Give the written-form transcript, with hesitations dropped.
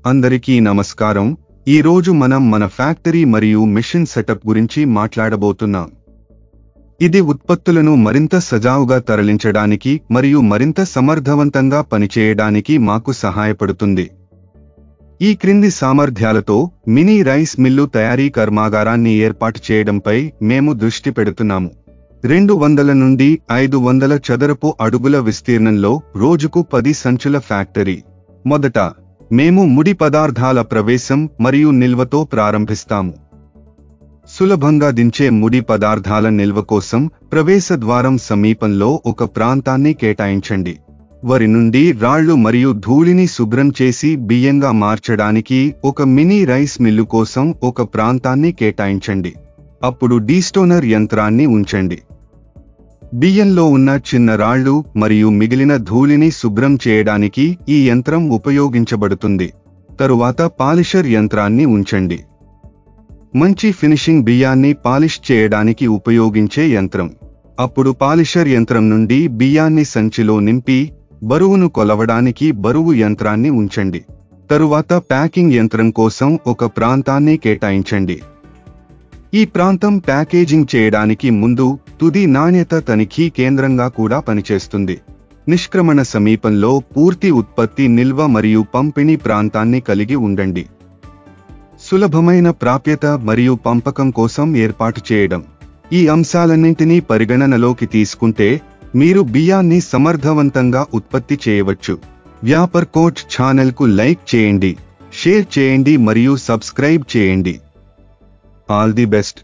అందరికీ నమస్కారం. ఈ రోజు మనం మన ఫ్యాక్టరీ మరియు మిషన్ సెటప్ గురించి మాట్లాడబోతున్నాం. ఇది ఉత్పత్తులను మరింత సజావుగా తరలించడానికి మరియు మరింత సమర్థవంతంగా పనిచేయడానికి మాకు సహాయపడుతుంది. ఈ క్రింది సామర్థ్యాలతో మినీ రైస్ మిల్లు తయారీ కర్మాగారాన్ని ఏర్పాటు చేయడంపై మేము దృష్టి పెడుతున్నాము. 200 నుండి 500 చదరపు అడుగుల విస్తీర్ణంలో రోజుకు 10 సంచుల ఫ్యాక్టరీ. మొదట మేము ముడి పదార్థాల ప్రవేశం మరియు నిల్వతో ప్రారంభిస్తాము. సులభంగా దించే ముడి పదార్థాల నిల్వ కోసం ప్రవేశ ద్వారం సమీపంలో ఒక ప్రాంతాన్ని కేటాయించండి. వరి నుండి రాళ్లు మరియు ధూళిని శుభ్రం చేసి బియ్యంగా మార్చడానికి ఒక మినీ రైస్ మిల్లు కోసం ఒక ప్రాంతాన్ని కేటాయించండి. అప్పుడు డీస్టోనర్ యంత్రాన్ని ఉంచండి. బియ్యంలో ఉన్న చిన్న రాళ్లు మరియు మిగిలిన ధూళిని శుభ్రం చేయడానికి ఈ యంత్రం ఉపయోగించబడుతుంది. తరువాత పాలిషర్ యంత్రాన్ని ఉంచండి. మంచి ఫినిషింగ్ బియ్యాన్ని పాలిష్ చేయడానికి ఉపయోగించే యంత్రం. అప్పుడు పాలిషర్ యంత్రం నుండి బియ్యాన్ని సంచిలో నింపి బరువును కొలవడానికి బరువు యంత్రాన్ని ఉంచండి. తరువాత ప్యాకింగ్ యంత్రం కోసం ఒక ప్రాంతాన్ని కేటాయించండి. ఈ ప్రాంతం ప్యాకేజింగ్ చేయడానికి ముందు తుది నాణ్యత తనిఖీ కేంద్రంగా కూడా పనిచేస్తుంది. నిష్క్రమణ సమీపంలో పూర్తి ఉత్పత్తి నిల్వ మరియు పంపిణీ ప్రాంతాన్ని కలిగి ఉండండి. సులభమైన ప్రాప్యత మరియు పంపకం కోసం ఏర్పాటు చేయడం. ఈ అంశాలన్నింటినీ పరిగణనలోకి తీసుకుంటే మీరు బియ్యాన్ని సమర్థవంతంగా ఉత్పత్తి చేయవచ్చు. వ్యాపార్ కోచ్ ఛానల్కు లైక్ చేయండి, షేర్ చేయండి మరియు సబ్స్క్రైబ్ చేయండి. All the best.